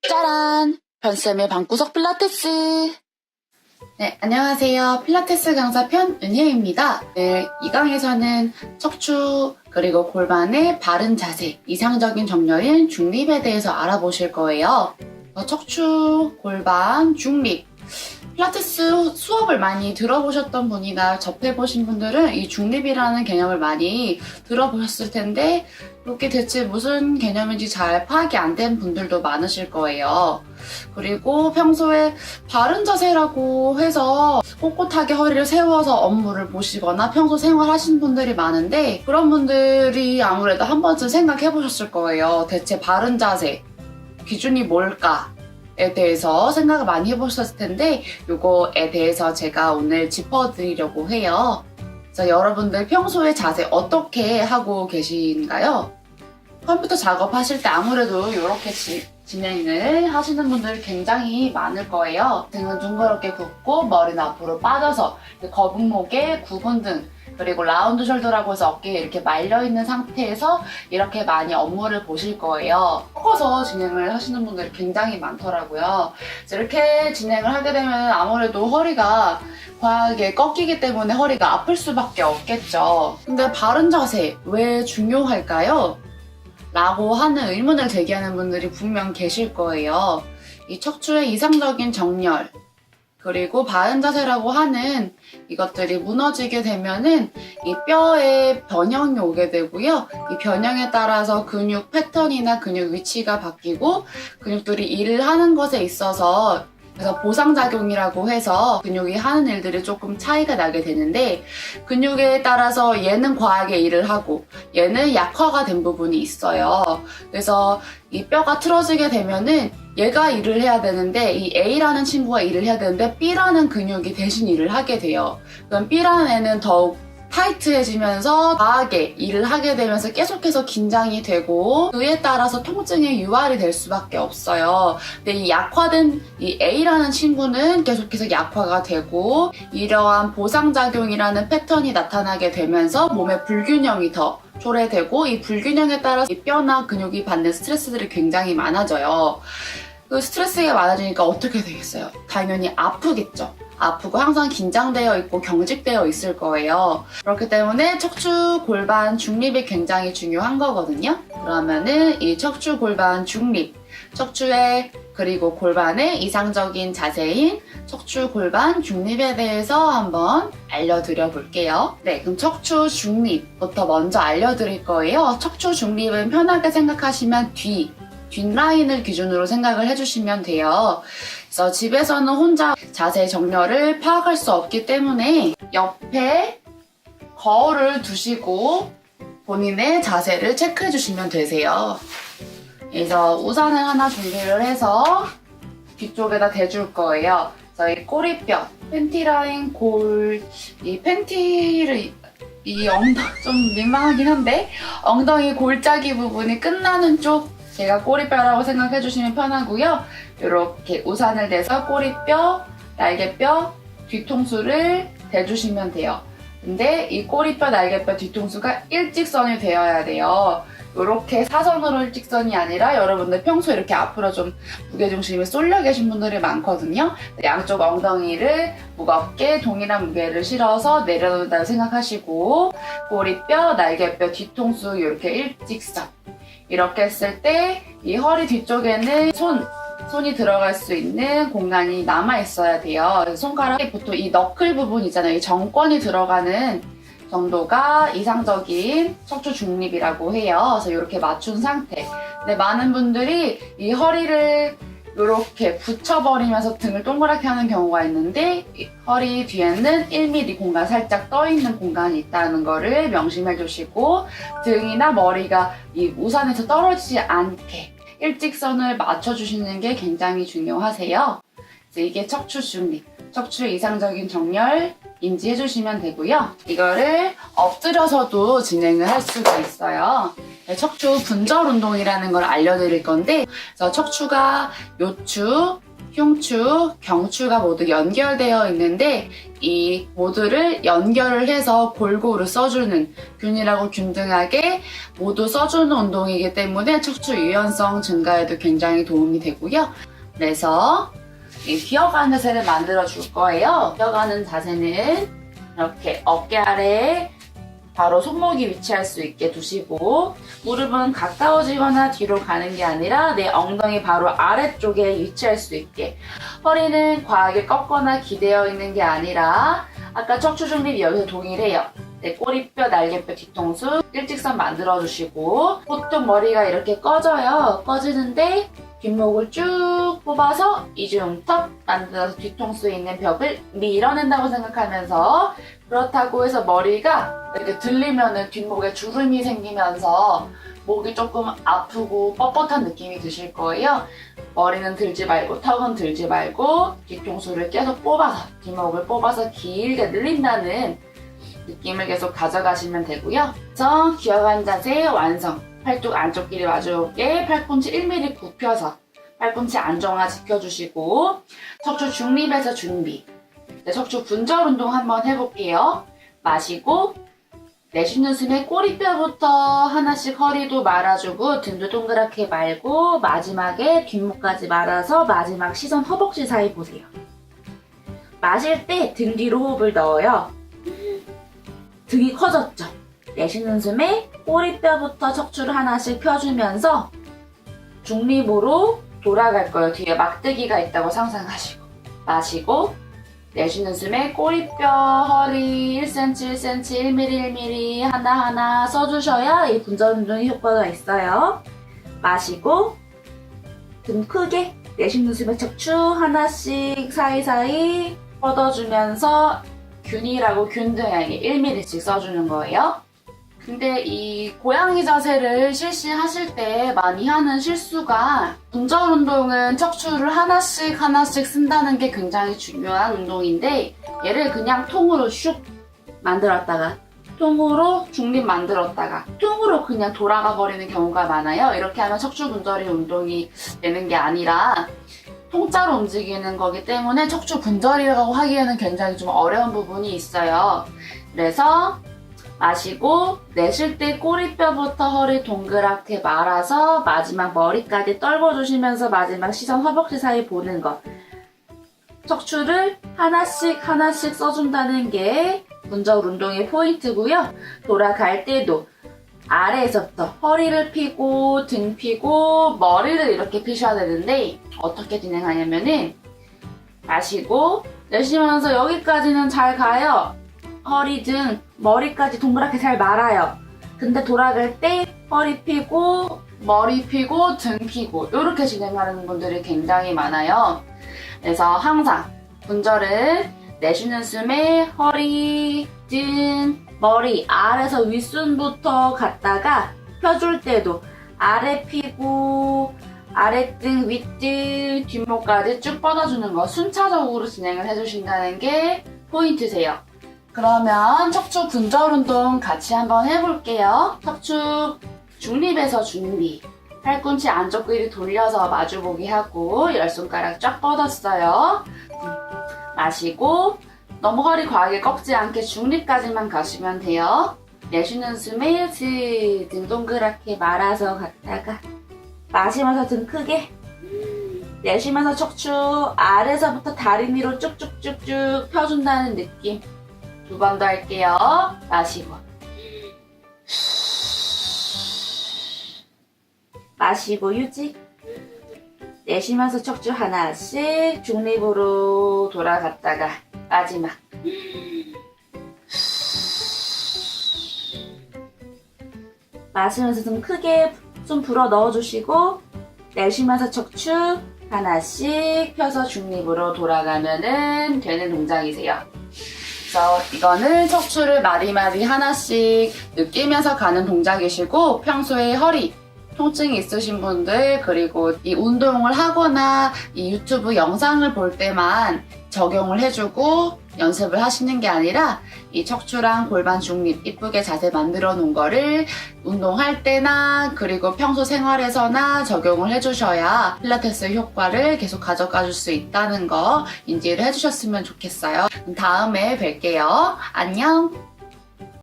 짜란! 변쌤의 방구석 필라테스! 네, 안녕하세요. 필라테스 강사 편은혜입니다. 네, 이 강에서는 척추 그리고 골반의 바른 자세, 이상적인 정렬인 중립에 대해서 알아보실 거예요. 척추, 골반, 중립. 필라테스 수업을 많이 들어보셨던 분이나 접해보신 분들은 이 중립이라는 개념을 많이 들어보셨을 텐데 이게 대체 무슨 개념인지 잘 파악이 안 된 분들도 많으실 거예요. 그리고 평소에 바른 자세라고 해서 꼿꼿하게 허리를 세워서 업무를 보시거나 평소 생활하시는 분들이 많은데 그런 분들이 아무래도 한 번쯤 생각해 보셨을 거예요. 대체 바른 자세 기준이 뭘까? 에 대해서 생각을 많이 해보셨을 텐데 요거에 대해서 제가 오늘 짚어드리려고 해요. 그래서 여러분들 평소에 자세 어떻게 하고 계신가요? 컴퓨터 작업하실 때 아무래도 이렇게 진행을 하시는 분들 굉장히 많을 거예요. 등은 둥그렇게 굽고 머리는 앞으로 빠져서 거북목에 구분 등 그리고 라운드 숄더라고 해서 어깨에 이렇게 말려있는 상태에서 이렇게 많이 업무를 보실 거예요. 꺾어서 진행을 하시는 분들이 굉장히 많더라고요. 이렇게 진행을 하게 되면 아무래도 허리가 과하게 꺾이기 때문에 허리가 아플 수밖에 없겠죠. 근데 바른 자세 왜 중요할까요? 라고 하는 의문을 제기하는 분들이 분명 계실 거예요. 이 척추의 이상적인 정렬 그리고 바른 자세라고 하는 이것들이 무너지게 되면은 이 뼈에 변형이 오게 되고요. 이 변형에 따라서 근육 패턴이나 근육 위치가 바뀌고 근육들이 일을 하는 것에 있어서 그래서 보상작용이라고 해서 근육이 하는 일들이 조금 차이가 나게 되는데 근육에 따라서 얘는 과하게 일을 하고 얘는 약화가 된 부분이 있어요. 그래서 이 뼈가 틀어지게 되면은 얘가 일을 해야 되는데 이 A라는 친구가 일을 해야 되는데 B라는 근육이 대신 일을 하게 돼요. 그럼 B라는 애는 더욱 타이트해지면서 과하게 일을 하게 되면서 계속해서 긴장이 되고 그에 따라서 통증의 유발이 될 수밖에 없어요. 근데 이 약화된 이 A라는 친구는 계속해서 약화가 되고 이러한 보상작용이라는 패턴이 나타나게 되면서 몸의 불균형이 더 초래되고 이 불균형에 따라서 이 뼈나 근육이 받는 스트레스들이 굉장히 많아져요. 그 스트레스가 많아지니까 어떻게 되겠어요? 당연히 아프겠죠. 아프고 항상 긴장되어 있고 경직되어 있을 거예요. 그렇기 때문에 척추, 골반, 중립이 굉장히 중요한 거거든요. 그러면은 이 척추, 골반, 중립, 척추의 그리고 골반의 이상적인 자세인 척추, 골반, 중립에 대해서 한번 알려드려 볼게요. 네, 그럼 척추, 중립부터 먼저 알려드릴 거예요. 척추, 중립은 편하게 생각하시면 뒷라인을 기준으로 생각을 해주시면 돼요. 그래서 집에서는 혼자 자세 정렬을 파악할 수 없기 때문에 옆에 거울을 두시고 본인의 자세를 체크해 주시면 되세요. 그래서 우산을 하나 준비를 해서 뒤쪽에다 대줄 거예요. 그래서 이 꼬리뼈, 팬티 라인 이 팬티를 좀 민망하긴 한데 엉덩이 골짜기 부분이 끝나는 쪽 제가 꼬리뼈라고 생각해 주시면 편하고요. 이렇게 우산을 대서 꼬리뼈, 날개뼈, 뒤통수를 대주시면 돼요. 근데 이 꼬리뼈, 날개뼈, 뒤통수가 일직선이 되어야 돼요. 이렇게 사선으로 일직선이 아니라 여러분들 평소에 이렇게 앞으로 좀 무게중심이 쏠려 계신 분들이 많거든요. 양쪽 엉덩이를 무겁게 동일한 무게를 실어서 내려놓는다고 생각하시고 꼬리뼈, 날개뼈, 뒤통수 이렇게 일직선 이렇게 했을 때 이 허리 뒤쪽에는 손이 들어갈 수 있는 공간이 남아 있어야 돼요. 손가락에 보통 이 너클 부분 있잖아요. 이 정권이 들어가는 정도가 이상적인 척추 중립이라고 해요. 그래서 이렇게 맞춘 상태. 근데 많은 분들이 이 허리를 이렇게 붙여버리면서 등을 동그랗게 하는 경우가 있는데 허리 뒤에는 1mm 공간 살짝 떠있는 공간이 있다는 거를 명심해 주시고 등이나 머리가 이 우산에서 떨어지지 않게 일직선을 맞춰주시는 게 굉장히 중요하세요. 이게 척추 중립, 척추의 이상적인 정렬 인지해 주시면 되고요. 이거를 엎드려서도 진행을 할 수가 있어요. 척추 분절 운동이라는 걸 알려드릴 건데 그래서 척추가 요추, 흉추, 경추가 모두 연결되어 있는데 이 모두를 연결을 해서 골고루 써주는, 균일하고 균등하게 모두 써주는 운동이기 때문에 척추 유연성 증가에도 굉장히 도움이 되고요. 그래서 이 기어가는 자세를 만들어 줄 거예요. 기어가는 자세는 이렇게 어깨 아래에 바로 손목이 위치할 수 있게 두시고, 무릎은 가까워지거나 뒤로 가는 게 아니라 내 엉덩이 바로 아래쪽에 위치할 수 있게, 허리는 과하게 꺾거나 기대어 있는 게 아니라 아까 척추 중립 여기서 동일해요. 네, 꼬리뼈, 날개뼈, 뒤통수 일직선 만들어 주시고, 보통 머리가 이렇게 꺼져요. 꺼지는데 뒷목을 쭉 뽑아서 이중턱 만들어서 뒤통수에 있는 벽을 밀어낸다고 생각하면서, 그렇다고 해서 머리가 이렇게 들리면은 뒷목에 주름이 생기면서 목이 조금 아프고 뻣뻣한 느낌이 드실 거예요. 머리는 들지 말고 턱은 들지 말고 뒤통수를 계속 뽑아서, 뒷목을 뽑아서 길게 늘린다는 느낌을 계속 가져가시면 되고요. 그래서 기어가는 자세 완성. 팔뚝 안쪽 길이 마주오게 팔꿈치 1mm 굽혀서 팔꿈치 안정화 지켜주시고, 척추 중립에서 준비. 네, 척추 분절 운동 한번 해볼게요. 마시고 내쉬는 숨에 꼬리뼈부터 하나씩 허리도 말아주고 등도 동그랗게 말고, 마지막에 뒷목까지 말아서 마지막 시선 허벅지 사이 보세요. 마실 때 등 뒤로 호흡을 넣어요. 등이 커졌죠? 내쉬는 숨에 꼬리뼈부터 척추를 하나씩 펴주면서 중립으로 돌아갈 거예요. 뒤에 막대기가 있다고 상상하시고. 마시고 내쉬는 숨에 꼬리뼈, 허리 1cm, 1cm, 1mm, 1mm 하나하나 써주셔야 이 분절 운동이 효과가 있어요. 마시고 등 크게, 내쉬는 숨에 척추 하나씩 사이사이 뻗어주면서 균일하고 균등하게 1mm씩 써주는 거예요. 근데 이 고양이 자세를 실시하실 때 많이 하는 실수가, 분절 운동은 척추를 하나씩 쓴다는 게 굉장히 중요한 운동인데, 얘를 그냥 통으로 슉 만들었다가 통으로 중립 만들었다가 통으로 그냥 돌아가 버리는 경우가 많아요. 이렇게 하면 척추 분절이 운동이 되는 게 아니라 통짜로 움직이는 거기 때문에 척추 분절이라고 하기에는 굉장히 좀 어려운 부분이 있어요. 그래서 마시고 내쉴 때 꼬리뼈부터 허리 동그랗게 말아서 마지막 머리까지 떨궈주시면서 마지막 시선 허벅지 사이 보는 것. 척추를 하나씩 써준다는 게 분절 운동의 포인트고요. 돌아갈 때도 아래에서부터 허리를 피고 등 피고 머리를 이렇게 피셔야 되는데, 어떻게 진행하냐면은 마시고 내쉬면서 여기까지는 잘 가요. 허리, 등, 머리까지 동그랗게 잘 말아요. 근데 돌아갈 때 허리 피고 머리 피고 등 피고 이렇게 진행하는 분들이 굉장히 많아요. 그래서 항상 분절은 내쉬는 숨에 허리, 등, 머리, 아래에서 윗순부터 갔다가 펴줄 때도 아래 피고 아랫등, 윗등, 뒷목까지 쭉 뻗어주는 거 순차적으로 진행을 해주신다는 게 포인트세요. 그러면 척추 분절 운동 같이 한번 해볼게요. 척추 중립에서 준비. 팔꿈치 안쪽 귀를 돌려서 마주보기 하고 10손가락 쫙 뻗었어요. 마시고 너무 허리 과하게 꺾지 않게 중립까지만 가시면 돼요. 내쉬는 숨에 등 동그랗게 말아서 갔다가 마시면서 등 크게, 내쉬면서 척추 아래서부터 다리 위로 쭉쭉쭉쭉 펴준다는 느낌. 2번 더 할게요. 마시고 마시고 유지. 내쉬면서 척추 하나씩 중립으로 돌아갔다가 마지막 마시면서 등 크게 숨 불어 넣어주시고, 내쉬면서 척추 하나씩 펴서 중립으로 돌아가면 되는 동작이세요. 그래서 이거는 척추를 마디마디 하나씩 느끼면서 가는 동작이시고, 평소에 허리 통증이 있으신 분들, 그리고 이 운동을 하거나 이 유튜브 영상을 볼 때만 적용을 해주고 연습을 하시는 게 아니라 이 척추랑 골반 중립 이쁘게 자세 만들어 놓은 거를 운동할 때나 그리고 평소 생활에서나 적용을 해주셔야 필라테스 효과를 계속 가져가 줄 수 있다는 거 인지를 해주셨으면 좋겠어요. 다음에 뵐게요. 안녕!